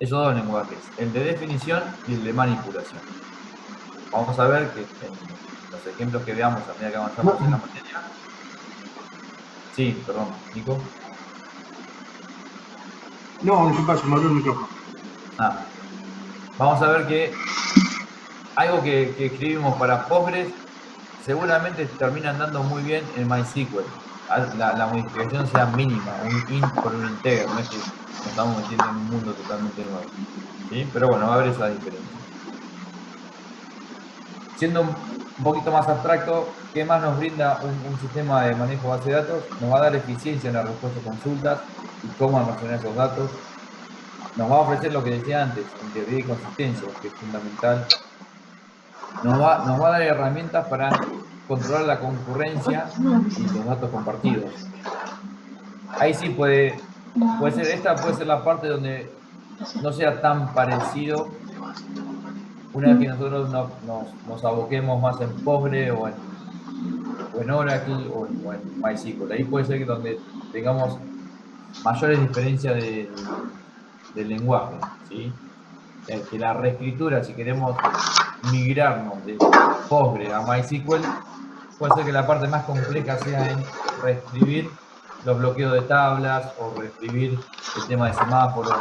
esos dos lenguajes, el de definición y el de manipulación. Vamos a ver que en los ejemplos que veamos a medida que avanzamos en la materia. Sí, perdón, Nico. No, disculpa, se me abrió el micrófono. Vamos a ver que algo que escribimos para Postgres seguramente termina andando muy bien en MySQL. La modificación sea mínima, un int por un integer, no es que nos estamos metiendo en un mundo totalmente nuevo. ¿Sí? Pero bueno, va a haber esa diferencia. Siendo un poquito más abstracto, ¿qué más nos brinda un sistema de manejo de base de datos? Nos va a dar eficiencia en la respuesta a consultas y cómo almacenar esos datos. Nos va a ofrecer lo que decía antes, integridad y consistencia, que es fundamental. Nos va a dar herramientas para controlar la concurrencia y los datos compartidos. Ahí sí puede ser, esta puede ser la parte donde no sea tan parecido una vez que nosotros nos aboquemos más en Postgre o en Oracle o en MySQL. Ahí puede ser que donde tengamos mayores diferencias del lenguaje, ¿sí? Que la reescritura, si queremos migrarnos de Postgre a MySQL, puede ser que la parte más compleja sea en reescribir los bloqueos de tablas o reescribir el tema de semáforos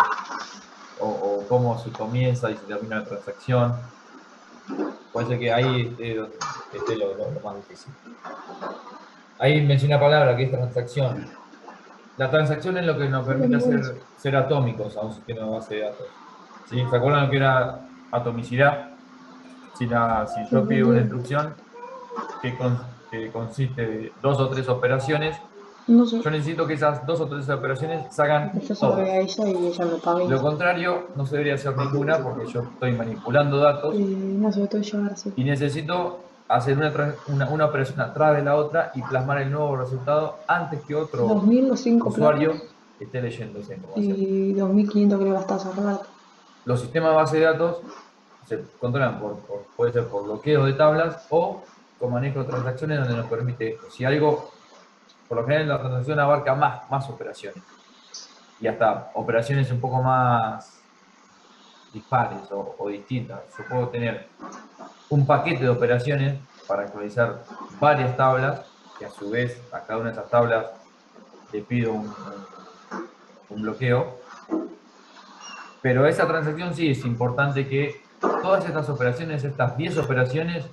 o cómo se comienza y se termina la transacción. Puede ser que ahí esté lo más difícil. Ahí mencioné una palabra que es transacción. La transacción es lo que nos permite hacer ser atómicos a un sistema de base de datos. ¿Sí? ¿Se acuerdan lo que era atomicidad? Si yo pido una instrucción que consiste de dos o tres operaciones, No sé, yo necesito que esas dos o tres operaciones se hagan yo se lo doy todas. a ella y ella me paga y Lo contrario, no se debería hacer ninguna porque yo estoy manipulando datos no se lo tengo que llevar así. y necesito hacer una operación atrás de la otra y plasmar el nuevo resultado antes que otro 2000 los 5 platos usuario esté leyendo esa información. y 2500 creo gastados hace rato. Los sistemas de base de datos se controlan puede ser por bloqueo de tablas o con manejo de transacciones donde nos permite esto. Si algo, por lo general la transacción abarca más operaciones y hasta operaciones un poco más dispares o distintas. Yo puedo tener un paquete de operaciones para actualizar varias tablas, que a su vez a cada una de esas tablas le pido un bloqueo, pero esa transacción sí es importante que todas estas operaciones, estas 10 operaciones,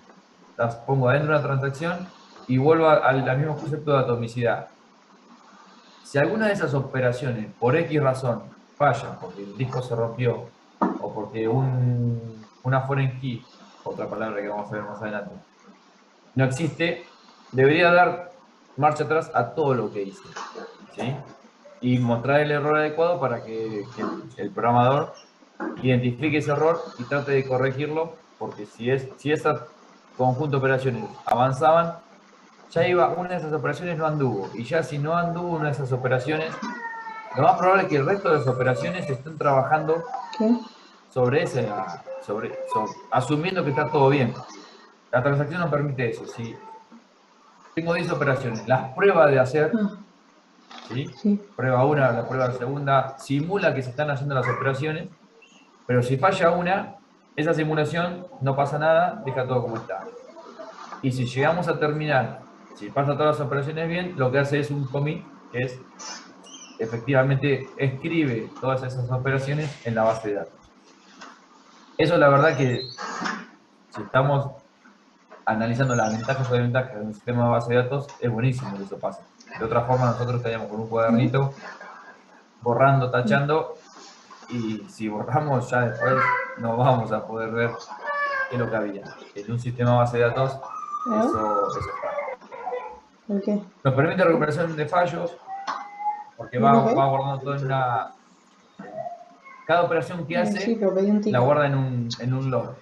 las pongo adentro de una transacción y vuelvo al mismo concepto de atomicidad. Si alguna de esas operaciones, por X razón, falla, porque el disco se rompió, o porque una foreign key, otra palabra que vamos a ver más adelante, no existe, debería dar marcha atrás a todo lo que hice, ¿sí? Y mostrar el error adecuado para que el programador identifique ese error y trate de corregirlo, porque si ese conjunto de operaciones avanzaban, ya una de esas operaciones no anduvo, y ya si no anduvo una de esas operaciones, lo más probable es que el resto de las operaciones estén trabajando ¿Qué? asumiendo que está todo bien. La transacción nos permite eso. Si tengo 10 operaciones, las prueba de hacer, Ah, ¿sí? sí. Prueba una, la prueba segunda, simula que se están haciendo las operaciones, pero si falla una, esa simulación no pasa nada, deja todo como está. Y si llegamos a terminar, si pasa todas las operaciones bien, lo que hace es un commit, que es efectivamente escribe todas esas operaciones en la base de datos. Eso la verdad que si estamos analizando las ventajas o desventajas de un sistema de base de datos, es buenísimo que eso pase. De otra forma nosotros estaríamos con un cuadernito borrando, tachando, y si borramos ya después no vamos a poder ver qué es lo que había. En un sistema de base de datos eso está. ¿El qué? Nos permite recuperación de fallos porque ¿Y lo va qué? guardando todo en una... Cada operación que Sí, hace pero pedí un la ticket. guarda en un log.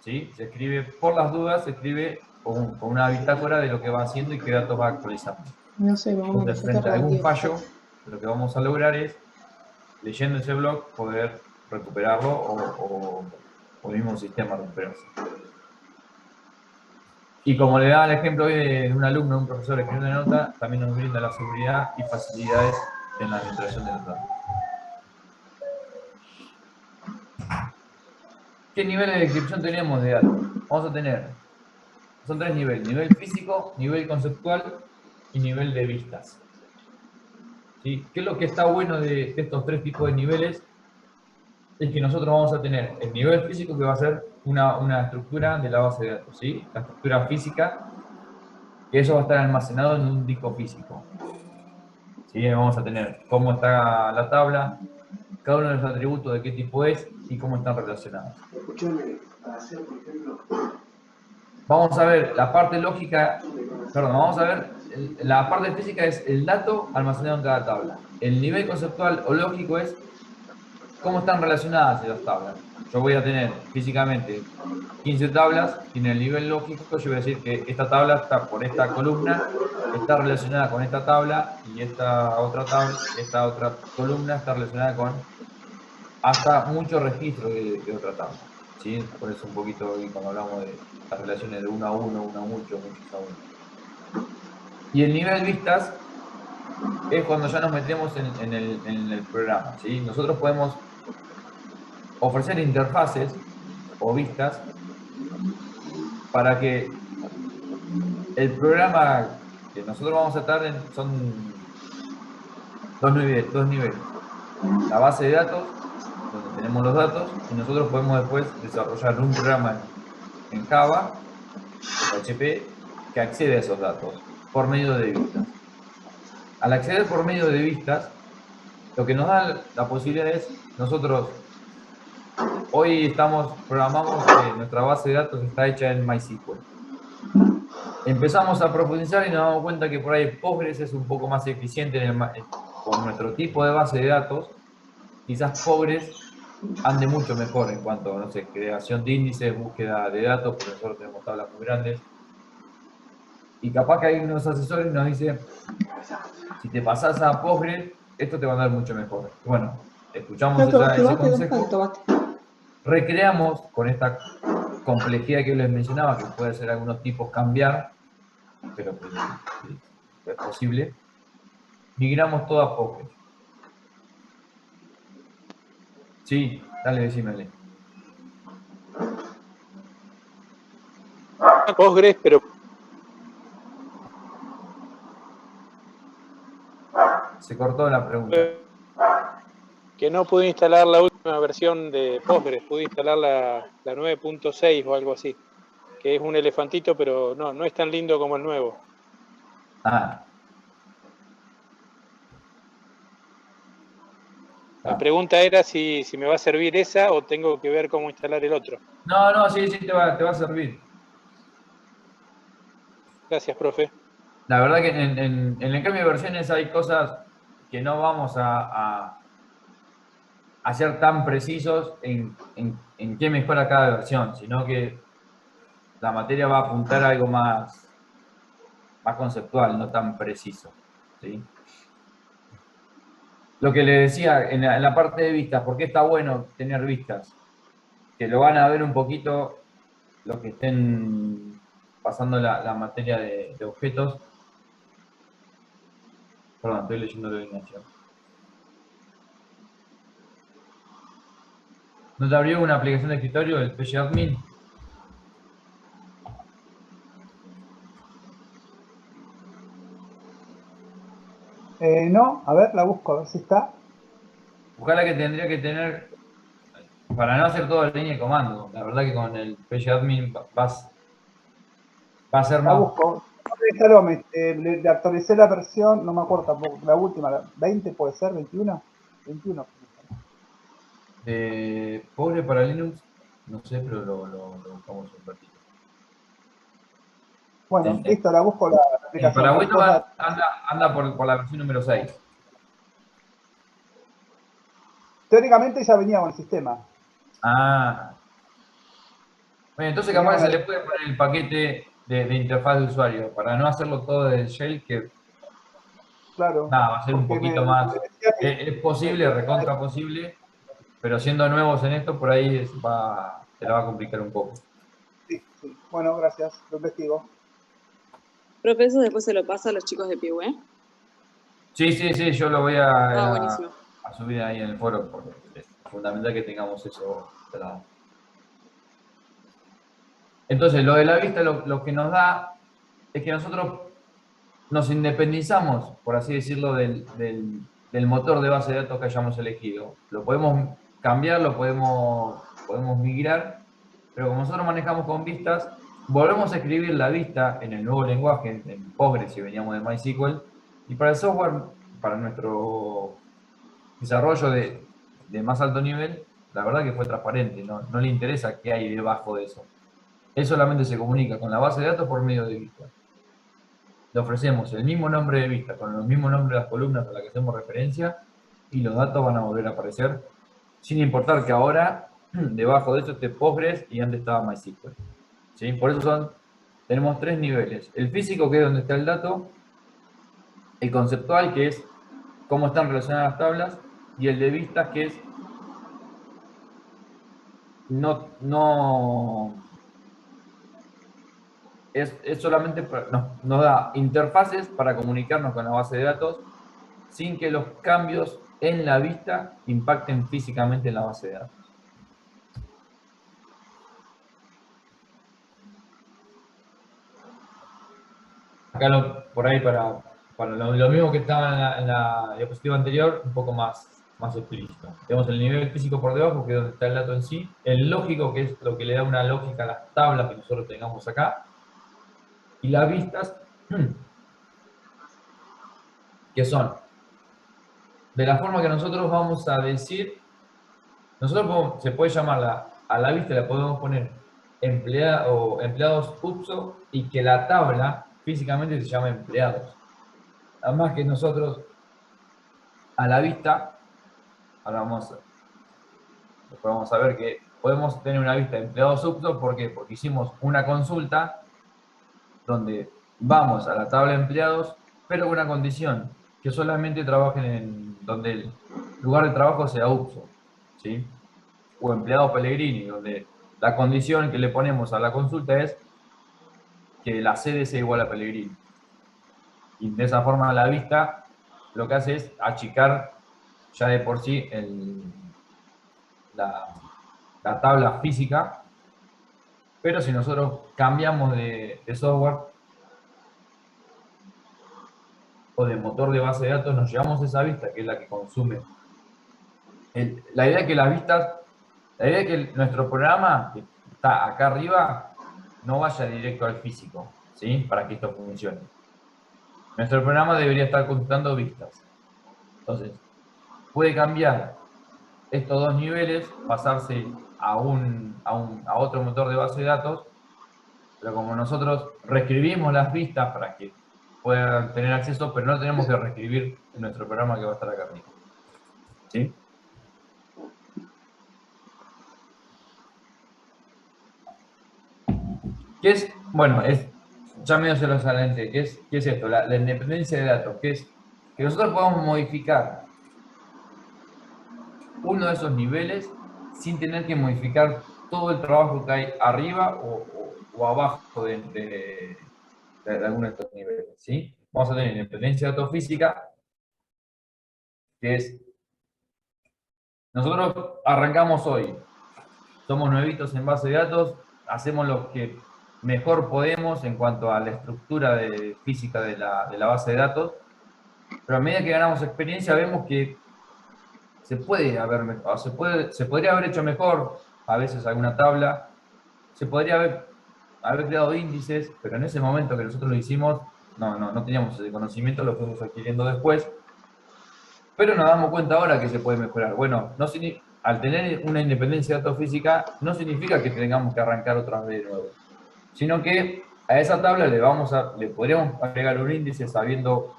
¿Sí? Se escribe, por las dudas, se escribe con una bitácora de lo que va haciendo y qué datos va actualizando. No sé, más o Entonces, menos, yo te frente a algún redacté, fíjate. fallo, lo que vamos a lograr es, leyendo ese blog, poder recuperarlo o el mismo sistema recuperarse. Y como le da el ejemplo hoy de un alumno, un profesor escribiendo una nota, también nos brinda la seguridad y facilidades en la administración de los datos. ¿qué niveles de descripción tenemos de datos? Vamos a tener, son 3 niveles: nivel físico, nivel conceptual y nivel de vistas. ¿Sí? ¿Qué es lo que está bueno de estos 3 tipos de niveles? Es que nosotros vamos a tener el nivel físico, que va a ser una estructura de la base de datos, ¿sí? La estructura física, que eso va a estar almacenado en un disco físico. ¿Sí? Vamos a tener cómo está la tabla, cada uno de los atributos, de qué tipo es y cómo están relacionados. Escúchame, para hacer, por ejemplo, Vamos a ver la parte lógica, perdón, vamos a ver, la parte física es el dato almacenado en cada tabla. El nivel conceptual o lógico es cómo están relacionadas esas tablas. Yo voy a tener físicamente 15 tablas y en el nivel lógico yo voy a decir que esta tabla está por esta columna, está relacionada con esta tabla y esta otra columna está relacionada con hasta muchos registros de otra tabla. ¿Sí? Por eso un poquito cuando hablamos de las relaciones de 1 a 1, 1 a mucho, muchos a 1. Y el nivel vistas es cuando ya nos metemos en el programa. ¿Sí? Nosotros podemos ofrecer interfaces o vistas para que el programa que nosotros vamos a estar en son dos niveles. La base de datos, donde tenemos los datos, y nosotros podemos después desarrollar un programa en Java o PHP que accede a esos datos por medio de vistas. Al acceder por medio de vistas, lo que nos da la posibilidad es, nosotros hoy programamos que nuestra base de datos está hecha en MySQL. Empezamos a profundizar y nos damos cuenta que por ahí Postgres es un poco más eficiente con nuestro tipo de base de datos. Quizás Postgres ande mucho mejor en cuanto a, no sé, creación de índices, búsqueda de datos, porque nosotros tenemos tablas muy grandes. Y capaz que hay unos asesores y nos dicen, si te pasas a Postgres, esto te va a dar mucho mejor. Bueno, escuchamos ese consejo, recreamos con esta complejidad que les mencionaba, que puede ser algunos tipos cambiar, pero que es posible, migramos todo a Postgres. Sí, dale, decímele. Postgres, pero Se cortó la pregunta. que no pude instalar la última versión de Postgres, pude instalar la 9.6 o algo así, que es un elefantito, pero no es tan lindo como el nuevo. Ah. La pregunta era si me va a servir esa o tengo que ver cómo instalar el otro. No, sí, te va a servir. Gracias, profe. La verdad que en el cambio de versiones hay cosas que no vamos a ser tan precisos en qué mejora cada versión, sino que la materia va a apuntar a algo más conceptual, no tan preciso. ¿Sí? Lo que le decía en la parte de vistas, ¿por qué está bueno tener vistas? Que lo van a ver un poquito los que estén pasando la materia de objetos. Perdón, estoy leyendo la alineación. ¿No te abrió una aplicación de escritorio del PGAdmin? No, a ver, la busco, a ver si está. Ojalá que tendría que tener, para no hacer todo en línea de comando. La verdad que con el PGAdmin va a ser La más. busco. Le actualicé la versión, no me acuerdo tampoco, la última, la 20 puede ser, 21. 21. De pobre para Linux, no sé, pero lo buscamos un ratito. Bueno, listo, la busco la aplicación. Para Windows anda por la versión número 6. Teóricamente ya venía con el sistema. Ah. Bueno, entonces capaz se le puede poner el paquete de interfaz de usuario, para no hacerlo todo del shell, que claro, nada, va a ser un poquito más. Es posible, que- recontra posible, pero siendo nuevos en esto, por ahí se la va a complicar un poco. Sí. Bueno, gracias, lo investigo. Profe, eso después se lo pasa a los chicos de PIU, ¿eh? Sí, yo lo voy buenísimo. a subir ahí en el foro, porque es fundamental que tengamos eso. Entonces, lo de la vista lo que nos da es que nosotros nos independizamos, por así decirlo, del motor de base de datos que hayamos elegido. Lo podemos cambiar, lo podemos migrar, pero como nosotros manejamos con vistas, volvemos a escribir la vista en el nuevo lenguaje, en Postgres, si veníamos de MySQL, y para el software, para nuestro desarrollo de más alto nivel, la verdad que fue transparente, no le interesa qué hay debajo de eso. Él solamente se comunica con la base de datos por medio de vistas. Le ofrecemos el mismo nombre de vista, con los mismos nombres de las columnas a las que hacemos referencia, y los datos van a volver a aparecer, sin importar que ahora debajo de eso esté Postgres y antes estaba MySQL. ¿Sí? Por eso tenemos 3 niveles. El físico, que es donde está el dato, el conceptual, que es cómo están relacionadas las tablas, y el de vistas, que es es solamente, nos da interfaces para comunicarnos con la base de datos sin que los cambios en la vista impacten físicamente en la base de datos. Acá por ahí para lo mismo que estaba en la diapositiva anterior, un poco más explícito. Tenemos el nivel físico por debajo, que es donde está el dato en sí, el lógico, que es lo que le da una lógica a las tablas que nosotros tengamos acá, y las vistas, que son de la forma que nosotros vamos a decir, se puede llamar a la vista, la podemos poner empleados UPSO, y que la tabla físicamente se llama empleados. Además que nosotros a la vista, ahora vamos a ver que podemos tener una vista de empleados UPSO. ¿Por qué? Porque hicimos una consulta donde vamos a la tabla de empleados, pero con una condición, que solamente trabajen donde el lugar de trabajo sea UPSO, ¿sí? O empleado Pellegrini, donde la condición que le ponemos a la consulta es que la sede sea igual a Pellegrini. Y de esa forma la vista lo que hace es achicar ya de por sí la tabla física, pero si nosotros cambiamos de software o de motor de base de datos, nos llevamos esa vista, que es la que consume. La idea es que las vistas, la idea es que nuestro programa, que está acá arriba, no vaya directo al físico, ¿sí? Para que esto funcione. Nuestro programa debería estar computando vistas. Entonces, puede cambiar estos dos niveles, pasarse a otro motor de base de datos, pero como nosotros reescribimos las vistas para que puedan tener acceso, pero no tenemos que reescribir nuestro programa que va a estar acá arriba. ¿Sí? ¿Qué es? Bueno, ya medio se lo adelanté. ¿Qué es esto? La independencia de datos. ¿Qué es? Que nosotros podamos modificar uno de esos niveles sin tener que modificar todo el trabajo que hay arriba o abajo de alguno de estos niveles, ¿sí? Vamos a tener independencia de datos física, que es, nosotros arrancamos hoy, somos nuevitos en base de datos, hacemos lo que mejor podemos en cuanto a la estructura física de la base de datos, pero a medida que ganamos experiencia vemos que se podría haber hecho mejor, a veces alguna tabla, se podría haber creado índices, pero en ese momento que nosotros lo hicimos, no teníamos ese conocimiento, lo fuimos adquiriendo después, pero nos damos cuenta ahora que se puede mejorar. Bueno, al tener una independencia de datos física, no significa que tengamos que arrancar otra vez de nuevo, sino que a esa tabla le podríamos agregar un índice sabiendo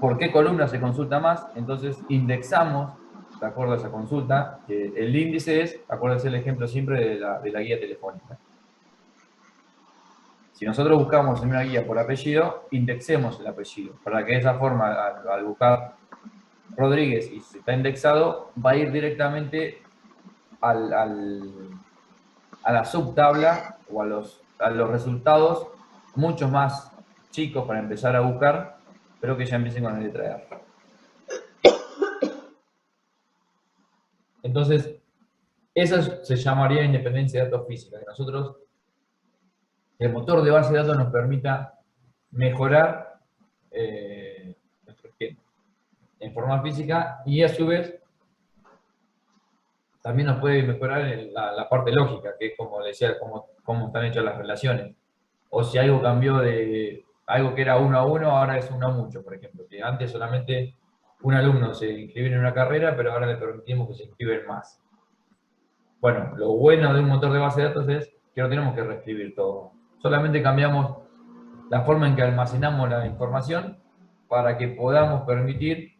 por qué columna se consulta más, entonces indexamos de acuerdo a esa consulta, que el índice es, acuérdense el ejemplo siempre de la guía telefónica. Si nosotros buscamos en una guía por apellido, indexemos el apellido, para que de esa forma, al buscar Rodríguez y si está indexado, va a ir directamente a la subtabla o a los resultados mucho más chicos para empezar a buscar, pero que ya empiecen con la letra R. Entonces, esa se llamaría independencia de datos física, que nosotros el motor de base de datos nos permita mejorar nuestro esquema en forma física y a su vez también nos puede mejorar la parte lógica, que es como decía, cómo están hechas las relaciones. O si algo cambió de algo que era 1 a 1, ahora es 1 a mucho, por ejemplo. Que antes solamente un alumno se inscribía en una carrera, pero ahora le permitimos que se inscriben más. Bueno, lo bueno de un motor de base de datos es que no tenemos que reescribir todo. Solamente cambiamos la forma en que almacenamos la información para que podamos permitir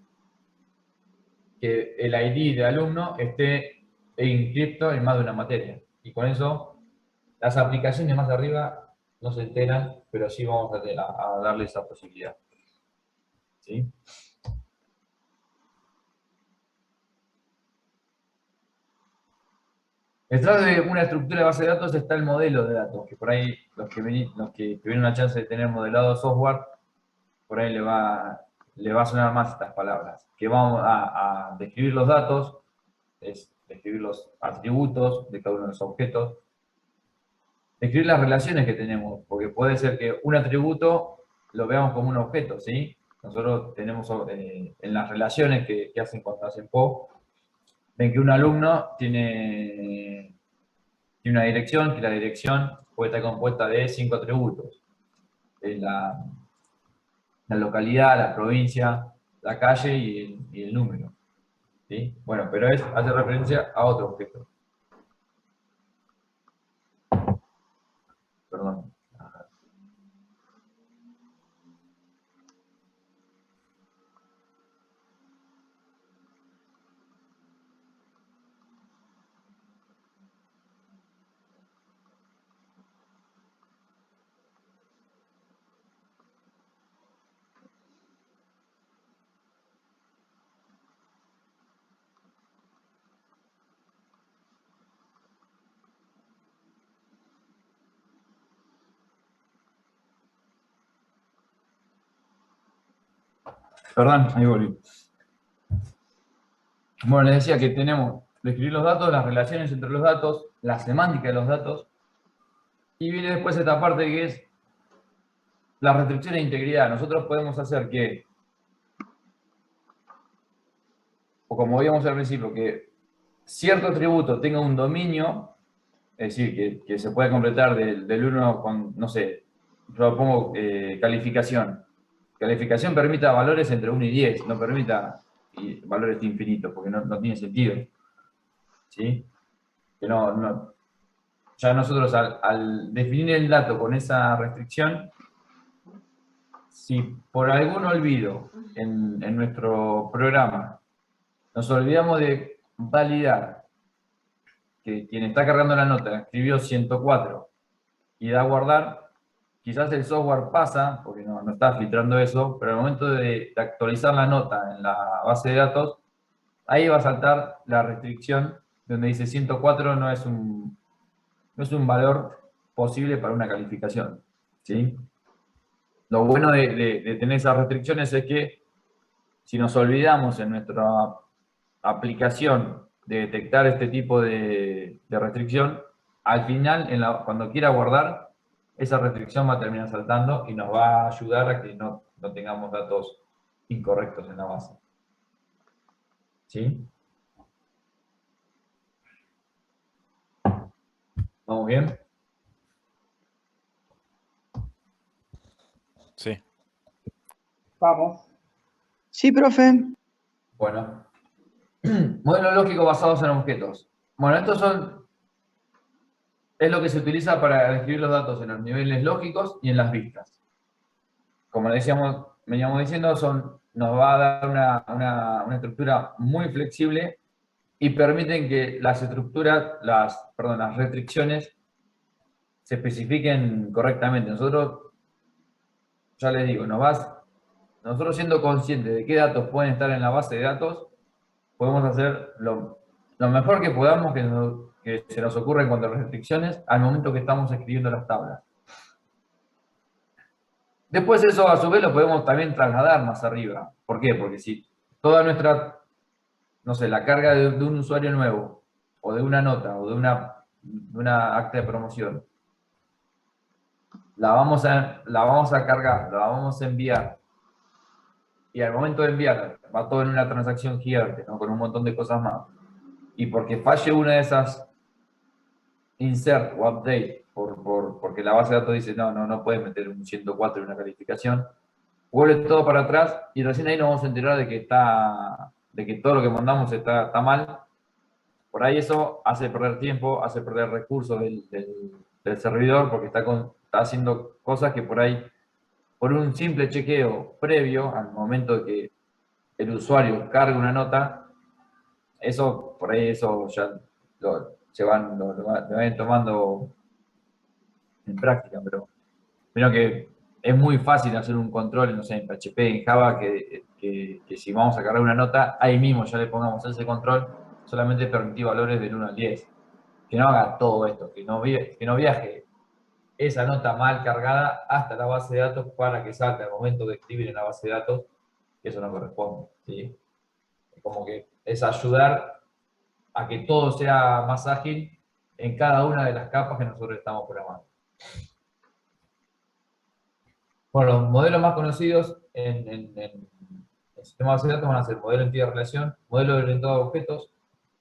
que el ID de alumno esté inscripto en más de una materia. Y con eso, las aplicaciones más arriba no se enteran, pero sí vamos a darle esa posibilidad. ¿Sí? Detrás de una estructura de base de datos está el modelo de datos, que por ahí los que tuvieron la chance de tener modelado software, por ahí le va a sonar más estas palabras. Que vamos a describir los datos, es describir los atributos de cada uno de los objetos, describir las relaciones que tenemos, porque puede ser que un atributo lo veamos como un objeto, ¿sí? Nosotros tenemos en las relaciones que hacen cuando hacen PO, ven que un alumno tiene una dirección, que la dirección puede estar compuesta de 5 atributos. La localidad, la provincia, la calle y el número. ¿Sí? Bueno, pero hace referencia a otro objeto. Perdón. Perdón, ahí volví. Bueno, les decía que tenemos describir los datos, las relaciones entre los datos, la semántica de los datos, y viene después esta parte que es la restricción de integridad. Nosotros podemos hacer que, o como veíamos al principio, que cierto atributo tenga un dominio, es decir, que se pueda completar del 1 con, no sé, yo pongo calificación. Calificación permita valores entre 1 y 10, no permita valores infinitos, porque no tiene sentido. ¿Sí? Que ya nosotros al definir el dato con esa restricción, si por algún olvido en nuestro programa nos olvidamos de validar que quien está cargando la nota escribió 104 y da a guardar, quizás el software pasa, porque no está filtrando eso, pero al momento de actualizar la nota en la base de datos, ahí va a saltar la restricción donde dice 104 no es un valor posible para una calificación. ¿Sí? Lo bueno de tener esas restricciones es que si nos olvidamos en nuestra aplicación de detectar este tipo de restricción, al final, cuando quiera guardar, esa restricción va a terminar saltando y nos va a ayudar a que no tengamos datos incorrectos en la base. ¿Sí? ¿Vamos bien? Sí. Vamos. Sí, profe. Bueno. Modelos lógicos basados en objetos. Bueno, es lo que se utiliza para describir los datos en los niveles lógicos y en las vistas. Como veníamos diciendo, nos va a dar una estructura muy flexible y permiten que las restricciones se especifiquen correctamente. Nosotros, ya les digo, nosotros siendo conscientes de qué datos pueden estar en la base de datos, podemos hacer lo mejor que podamos que se nos ocurra en cuanto a restricciones al momento que estamos escribiendo las tablas. Después eso a su vez lo podemos también trasladar más arriba. ¿Por qué? Porque si toda nuestra, no sé, la carga de un usuario nuevo, o de una nota, o de una acta de promoción, la vamos a cargar, la vamos a enviar. Y al momento de enviar, va todo en una transacción gigante, ¿no? Con un montón de cosas más. Y porque falle una de esas insert o update, porque la base de datos dice, no puedes meter un 104 en una calificación, vuelve todo para atrás y recién ahí nos vamos a enterar de que todo lo que mandamos está mal. Por ahí eso hace perder tiempo, hace perder recursos del servidor, porque está haciendo cosas que por ahí, por un simple chequeo previo, al momento de que el usuario cargue una nota, eso, por ahí eso ya lo van tomando en práctica, pero que es muy fácil hacer un control, no sé, en PHP, en Java, que si vamos a cargar una nota, ahí mismo ya le pongamos ese control, solamente permitir valores del 1 al 10. Que no haga todo esto, que no viaje esa nota mal cargada hasta la base de datos para que salte al momento de escribir en la base de datos, que eso no corresponde, ¿sí? Como que es ayudar a que todo sea más ágil en cada una de las capas que nosotros estamos programando. Bueno, los modelos más conocidos en el sistema de base de datos van a ser modelo de entidad de relación, modelo orientado a objetos,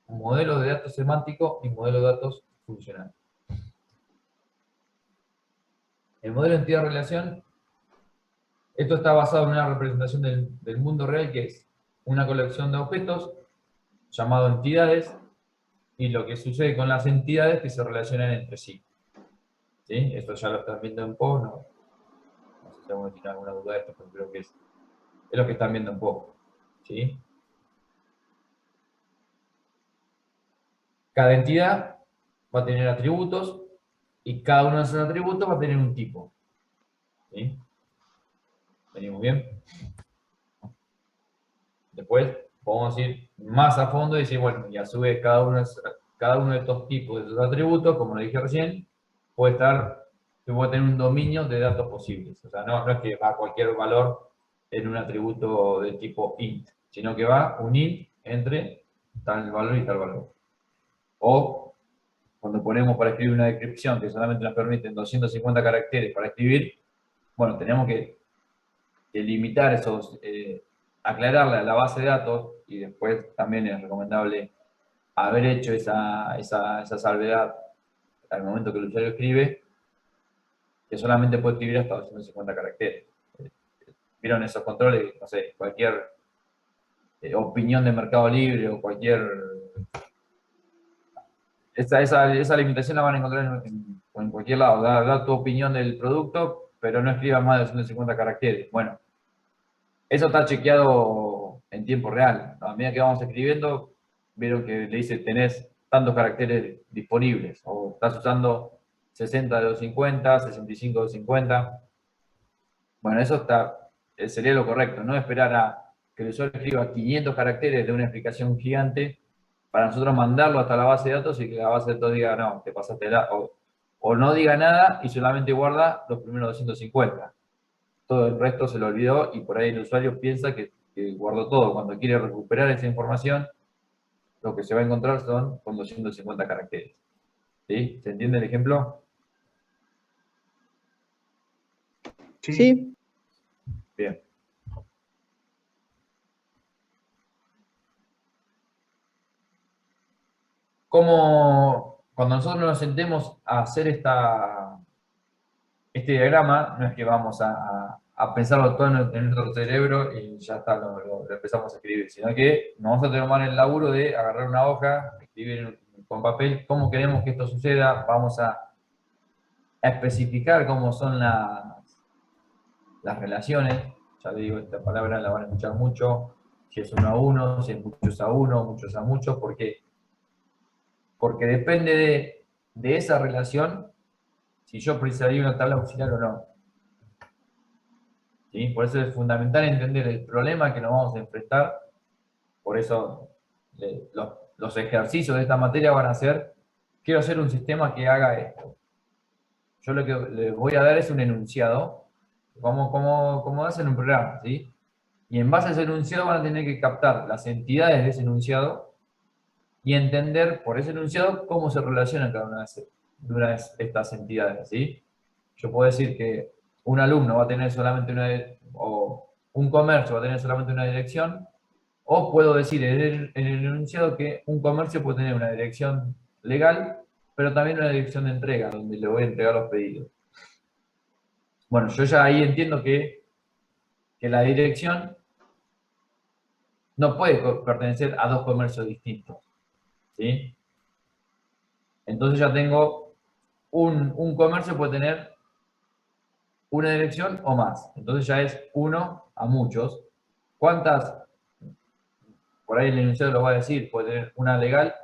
modelo de datos semántico y modelo de datos funcional. El modelo de entidad de relación, esto está basado en una representación del mundo real, que es una colección de objetos llamado entidades, y lo que sucede con las entidades que se relacionan entre sí. ¿Sí? Esto ya lo están viendo en PO, no sé si alguno tiene alguna duda de esto, pero creo que es lo que están viendo en PO. ¿Sí? Cada entidad va a tener atributos, y cada uno de esos atributos va a tener un tipo. ¿Sí? ¿Venimos bien? Después podemos ir más a fondo y decir, bueno, y a su vez cada uno de estos tipos, de estos atributos, como lo dije recién, puede tener un dominio de datos posibles. O sea, no es que va cualquier valor en un atributo de tipo int, sino que va un int entre tal valor y tal valor. O cuando ponemos para escribir una descripción que solamente nos permiten 250 caracteres para escribir, bueno, tenemos que limitar esos, aclararle a la base de datos, y después también es recomendable haber hecho esa salvedad al momento que el usuario escribe, que solamente puede escribir hasta 250 caracteres. ¿Vieron esos controles? No sé, cualquier opinión de Mercado Libre o cualquier... Esa limitación la van a encontrar en cualquier lado. Da tu opinión del producto, pero no escribas más de 250 caracteres. Bueno, eso está chequeado en tiempo real. A medida que vamos escribiendo, vieron que le dice tenés tantos caracteres disponibles, o estás usando 60 de 250, 65 de 250. Bueno, eso sería lo correcto, no esperar a que el usuario escriba 500 caracteres de una explicación gigante para nosotros mandarlo hasta la base de datos y que la base de datos diga, no, te pasaste o no diga nada y solamente guarda los primeros 250. Todo el resto se lo olvidó y por ahí el usuario piensa que guardó todo. Cuando quiere recuperar esa información, lo que se va a encontrar son con 250 caracteres. ¿Sí? ¿Se entiende el ejemplo? Sí. Bien. Cuando nosotros nos sentemos a hacer este diagrama, no es que vamos a pensarlo todo en nuestro cerebro y ya está, lo empezamos a escribir, sino que nos vamos a tomar el laburo de agarrar una hoja, escribir con papel cómo queremos que esto suceda, vamos a especificar cómo son las relaciones. Ya le digo, esta palabra la van a escuchar mucho, si es 1 a 1, si es muchos a 1, muchos a muchos, ¿por qué? Porque depende de esa relación si yo precisaría una tabla auxiliar o no. ¿Sí? Por eso es fundamental entender el problema que nos vamos a enfrentar. Por eso los ejercicios de esta materia van a ser, quiero hacer un sistema que haga esto. Yo lo que les voy a dar es un enunciado, como hacen un programa, ¿sí? Y en base a ese enunciado van a tener que captar las entidades de ese enunciado y entender por ese enunciado cómo se relacionan cada una de estas entidades, ¿sí? Yo puedo decir que un alumno va a tener solamente o un comercio va a tener solamente una dirección, o puedo decir en el enunciado que un comercio puede tener una dirección legal, pero también una dirección de entrega, donde le voy a entregar los pedidos. Bueno, yo ya ahí entiendo que la dirección no puede pertenecer a dos comercios distintos, ¿sí? Entonces ya tengo un comercio puede tener una dirección o más. Entonces ya es uno a muchos. ¿Cuántas? Por ahí el enunciado lo va a decir, puede tener una legal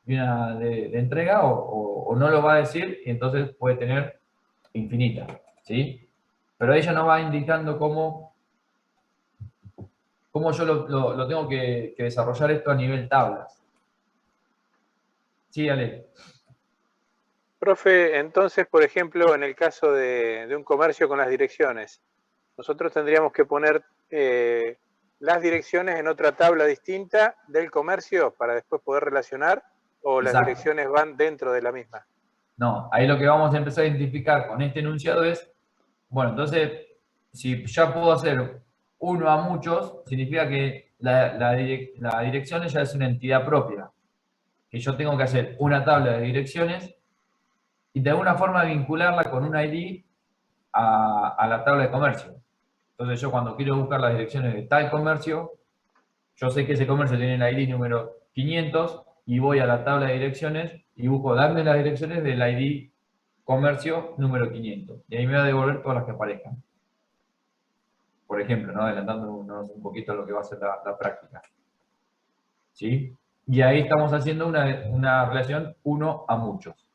y una de entrega, o no lo va a decir, y entonces puede tener infinita, ¿sí? Pero ella no va indicando cómo yo lo tengo que desarrollar esto a nivel tablas. Sí, Ale. Profe, entonces, por ejemplo, en el caso de un comercio con las direcciones, nosotros tendríamos que poner las direcciones en otra tabla distinta del comercio para después poder relacionar, o las Exacto. direcciones van dentro de la misma. No, ahí lo que vamos a empezar a identificar con este enunciado es, bueno, entonces, si ya puedo hacer uno a muchos, significa que la dirección ya es una entidad propia, que yo tengo que hacer una tabla de direcciones y de alguna forma vincularla con un ID a la tabla de comercio. Entonces yo cuando quiero buscar las direcciones de tal comercio, yo sé que ese comercio tiene el ID número 500 y voy a la tabla de direcciones y busco darme las direcciones del ID comercio número 500. Y ahí me va a devolver todas las que aparezcan. Por ejemplo, ¿no? Adelantándonos un poquito a lo que va a ser la práctica. ¿Sí? Y ahí estamos haciendo una relación uno a muchos.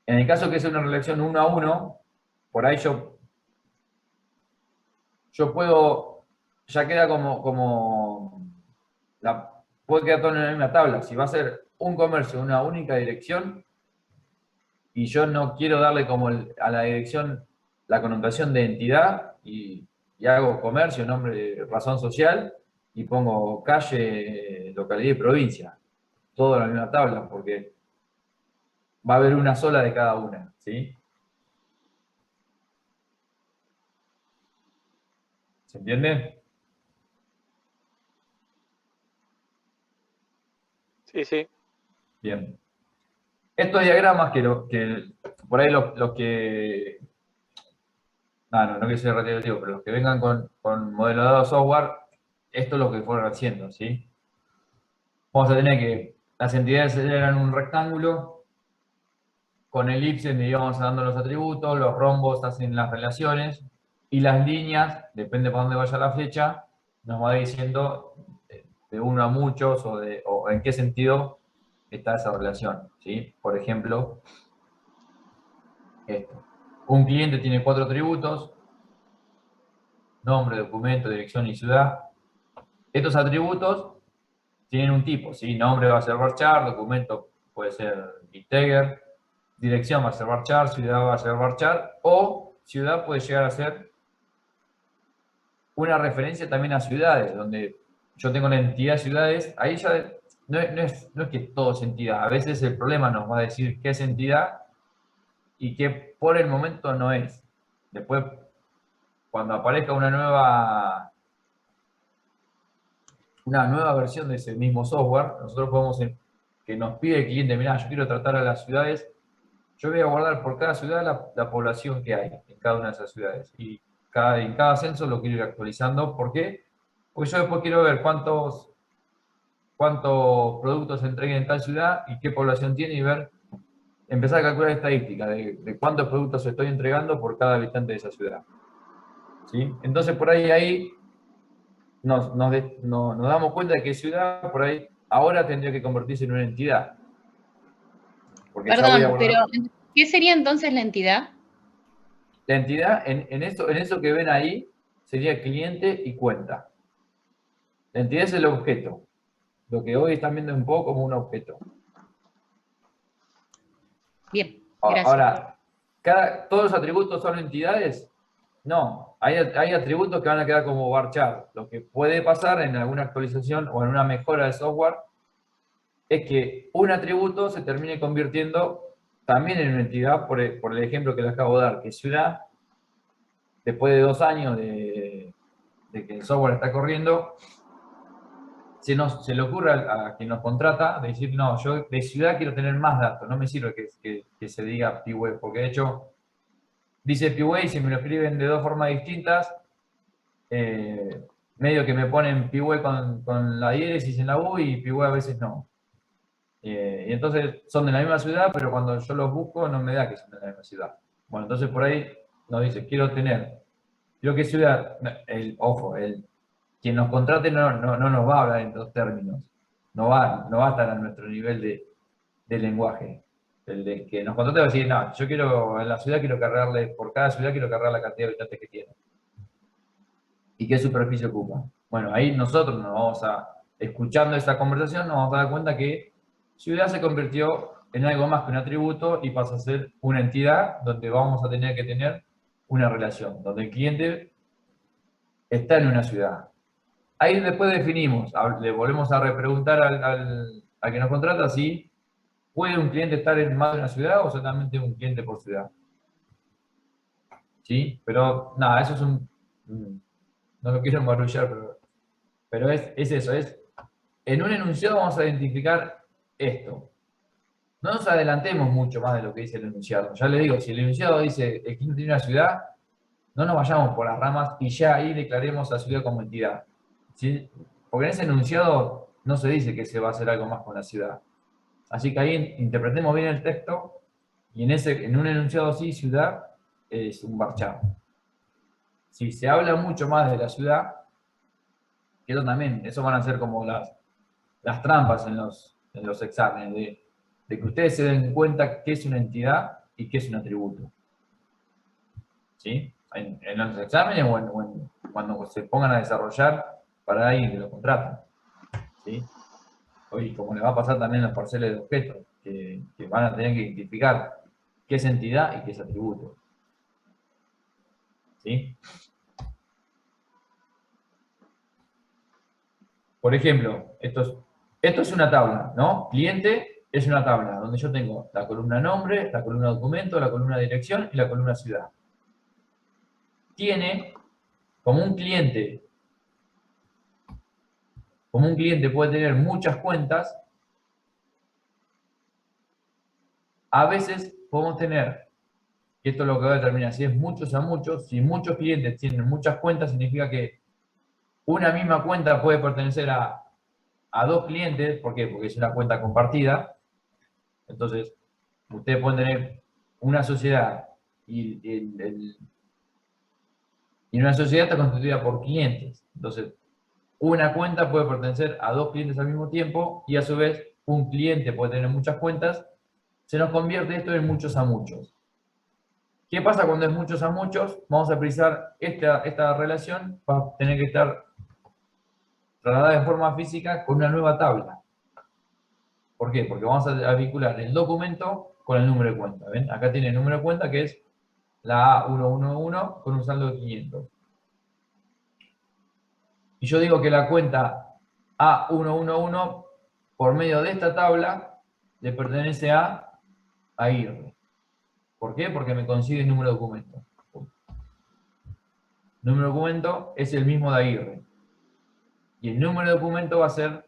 En el caso que sea una relación uno a uno, por ahí yo puedo, ya queda puede quedar todo en la misma tabla. Si va a ser un comercio, una única dirección, y yo no quiero darle a la dirección la connotación de entidad, y hago comercio, nombre, razón social, y pongo calle, localidad y provincia. Todo en la misma tabla, porque va a haber una sola de cada una, ¿sí? ¿Se entiende? Sí, sí. Bien. Estos diagramas que por ahí los que... no que sea relativo, pero los que vengan con modelado de software, esto es lo que fueron haciendo, ¿sí? Vamos a tener que las entidades eran un rectángulo, con elipses le íbamos dando los atributos, los rombos hacen las relaciones, y las líneas, depende para dónde vaya la flecha, nos va diciendo de uno a muchos o en qué sentido está esa relación, ¿sí? Por ejemplo, esto. Un cliente tiene 4 atributos: nombre, documento, dirección y ciudad. Estos atributos tienen un tipo, ¿sí? Nombre va a ser varchar, documento puede ser integer, dirección va a ser varchar, ciudad va a ser varchar, o ciudad puede llegar a ser una referencia también a ciudades, donde yo tengo la entidad ciudades, ahí ya no es que todo es entidad, a veces el problema nos va a decir qué es entidad y qué por el momento no es. Después, cuando aparezca una nueva versión de ese mismo software, nosotros podemos, que nos pide el cliente, mirá, yo quiero tratar a las ciudades, yo voy a guardar por cada ciudad la población que hay en cada una de esas ciudades. Y en cada censo lo quiero ir actualizando. ¿Por qué? Porque yo después quiero ver cuántos productos se entreguen en tal ciudad y qué población tiene, y empezar a calcular estadísticas de cuántos productos estoy entregando por cada habitante de esa ciudad. ¿Sí? Entonces por ahí nos damos cuenta de que ciudad por ahí ahora tendría que convertirse en una entidad. Porque Perdón, pero ¿qué sería entonces la entidad? La entidad, en eso que ven ahí, sería cliente y cuenta. La entidad es el objeto. Lo que hoy están viendo un poco como un objeto. Bien, gracias. Ahora, ¿todos los atributos son entidades? No, hay atributos que van a quedar como varchar. Lo que puede pasar en alguna actualización o en una mejora de software es que un atributo se termine convirtiendo también en una entidad, por el ejemplo que les acabo de dar, que ciudad, después de 2 años de que el software está corriendo, se le ocurre a quien nos contrata decir, no, yo de ciudad quiero tener más datos, no me sirve que se diga PWay, porque de hecho dice PWay y si me lo escriben de 2 formas distintas, medio que me ponen PWay con la diéresis en la U y PWay a veces no. Y entonces son de la misma ciudad, pero cuando yo los busco no me da que son de la misma ciudad. Bueno, entonces por ahí nos dice, quiero que ciudad, quien nos contrate no nos va a hablar en 2 términos, no va a estar a nuestro nivel de lenguaje. El de que nos contrate va a decir, no, yo quiero, en la ciudad quiero cargarle, por cada ciudad quiero cargar la cantidad de habitantes que tiene. ¿Y qué superficie ocupa? Bueno, ahí nosotros escuchando esta conversación, nos vamos a dar cuenta que ciudad se convirtió en algo más que un atributo y pasa a ser una entidad donde vamos a tener que tener una relación, donde el cliente está en una ciudad. Ahí después definimos, le volvemos a repreguntar al que nos contrata si puede un cliente estar en más de una ciudad o solamente un cliente por ciudad. ¿Sí? Pero nada, eso es no lo quiero embarullar, pero es eso, en un enunciado vamos a identificar esto. No nos adelantemos mucho más de lo que dice el enunciado. Ya les digo, si el enunciado dice el cliente tiene una ciudad, no nos vayamos por las ramas y ya ahí declaremos a ciudad como entidad. ¿Sí? Porque en ese enunciado no se dice que se va a hacer algo más con la ciudad. Así que ahí interpretemos bien el texto y en un enunciado así, ciudad es un varchado. Si se habla mucho más de la ciudad, que eso también, eso van a ser como las trampas en los exámenes, de que ustedes se den cuenta qué es una entidad y qué es un atributo. ¿Sí? En los exámenes o cuando se pongan a desarrollar para alguien que lo contrata. ¿Sí? Y como le va a pasar también en los parceles de objetos, que van a tener que identificar qué es entidad y qué es atributo. ¿Sí? Por ejemplo, esto es una tabla, ¿no? Cliente es una tabla donde yo tengo la columna nombre, la columna documento, la columna dirección y la columna ciudad. Tiene, como un cliente puede tener muchas cuentas, a veces podemos tener, y esto es lo que va a determinar si es muchos a muchos, si muchos clientes tienen muchas cuentas, significa que una misma cuenta puede pertenecer a 2 clientes. ¿Por qué? Porque es una cuenta compartida. Entonces, ustedes pueden tener una sociedad y una sociedad está constituida por clientes. Entonces, una cuenta puede pertenecer a 2 clientes al mismo tiempo y a su vez un cliente puede tener muchas cuentas. Se nos convierte esto en muchos a muchos. ¿Qué pasa cuando es muchos a muchos? Vamos a precisar esta relación, va a tener que estar trasladada de forma física con una nueva tabla. ¿Por qué? Porque vamos a vincular el documento con el número de cuenta. ¿Ven? Acá tiene el número de cuenta que es la A111 con un saldo de 500. Y yo digo que la cuenta A111 por medio de esta tabla le pertenece a Aguirre. ¿Por qué? Porque me consigue el número de documento. El número de documento es el mismo de Aguirre. Y el número de documento va a ser,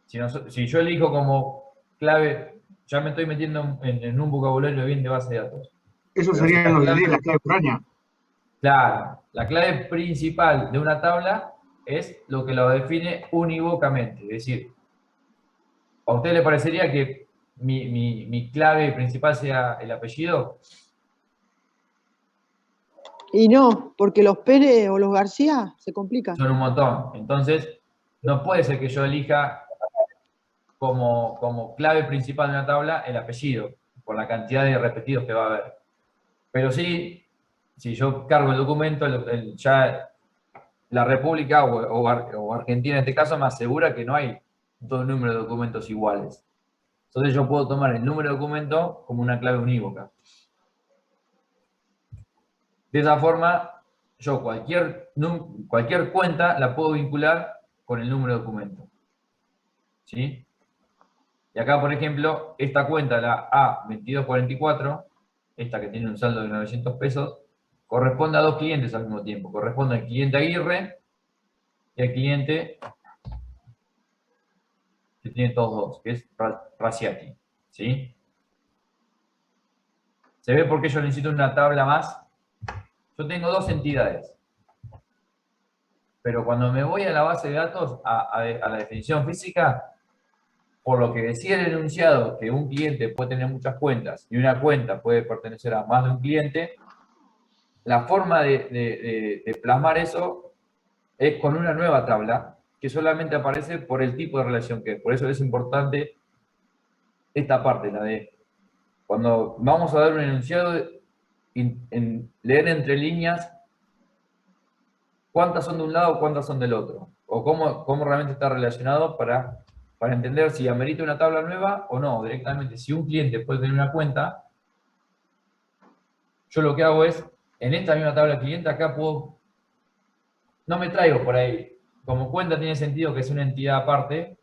si yo elijo como clave, ya me estoy metiendo en un vocabulario bien de base de datos. Eso sería lo de la clave foránea. Claro, la clave principal de una tabla es lo que lo define unívocamente. Es decir, ¿a usted le parecería que mi clave principal sea el apellido? Y no, porque los Pérez o los García se complican. Son un montón. Entonces, no puede ser que yo elija como clave principal de una tabla el apellido, por la cantidad de repetidos que va a haber. Pero sí, si yo cargo el documento, ya la República o Argentina en este caso me asegura que no hay 2 números de documentos iguales. Entonces yo puedo tomar el número de documento como una clave unívoca. De esa forma, yo cualquier cuenta la puedo vincular con el número de documento. ¿Sí? Y acá, por ejemplo, esta cuenta, la A2244, esta que tiene un saldo de 900 pesos, corresponde a dos clientes al mismo tiempo. Corresponde al cliente Aguirre y al cliente que tiene todos dos, que es Raciati. ¿Sí? ¿Se ve por qué yo necesito una tabla más? Yo tengo dos entidades. Pero cuando me voy a la base de datos, a la definición física, por lo que decía el enunciado, que un cliente puede tener muchas cuentas y una cuenta puede pertenecer a más de un cliente, la forma de plasmar eso es con una nueva tabla que solamente aparece por el tipo de relación que es. Por eso es importante esta parte, la de cuando vamos a dar un enunciado, leer entre líneas cuántas son de un lado, cuántas son del otro, o cómo realmente está relacionado para entender si amerita una tabla nueva o no. Directamente, si un cliente puede tener una cuenta, yo lo que hago es, en esta misma tabla de cliente, acá no me traigo por ahí, como cuenta tiene sentido que es una entidad aparte,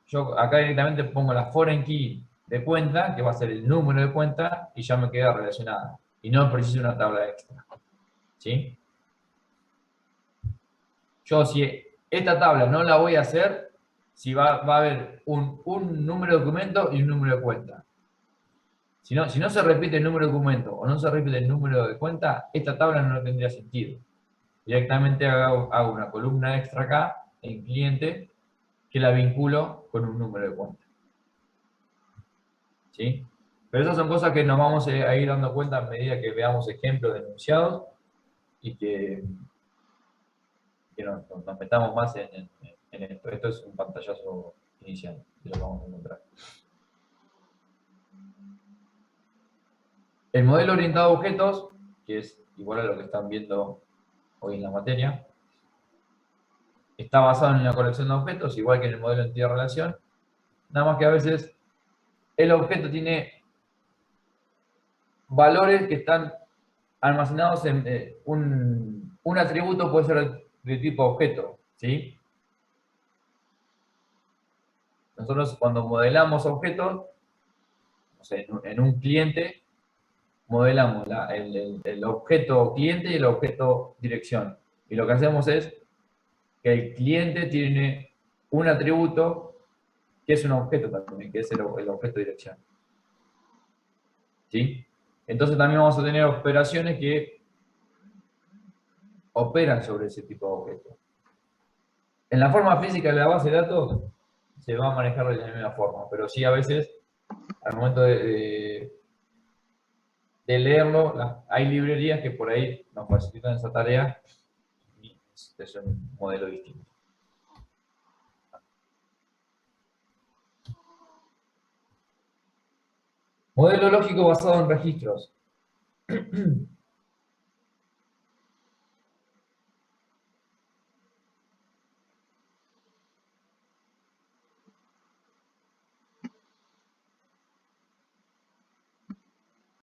yo acá directamente pongo la foreign key de cuenta, que va a ser el número de cuenta, y ya me queda relacionada, y no preciso una tabla extra. ¿Sí? Yo si esta tabla no la voy a hacer, si va a haber un número de documento y un número de cuenta. Si no se repite el número de documento o no se repite el número de cuenta, esta tabla no tendría sentido. Directamente hago una columna extra acá, en cliente, que la vinculo con un número de cuenta. ¿Sí? Pero esas son cosas que nos vamos a ir dando cuenta a medida que veamos ejemplos de enunciados y que nos metamos más en esto. Esto es un pantallazo inicial de lo que vamos a encontrar. El modelo orientado a objetos, que es igual a lo que están viendo hoy en la materia, está basado en una colección de objetos, igual que en el modelo de entidad-relación, nada más que a veces el objeto tiene valores que están almacenados en un atributo, puede ser de tipo objeto, ¿sí? Nosotros cuando modelamos objetos, no sé, en un cliente, modelamos el objeto cliente y el objeto dirección. Y lo que hacemos es que el cliente tiene un atributo que es un objeto también, que es el objeto dirección. ¿Sí? Entonces también vamos a tener operaciones que operan sobre ese tipo de objeto. En la forma física de la base de datos se va a manejar de la misma forma, pero sí a veces, al momento de leerlo, hay librerías que por ahí nos facilitan esa tarea y es un modelo distinto. Modelo lógico basado en registros.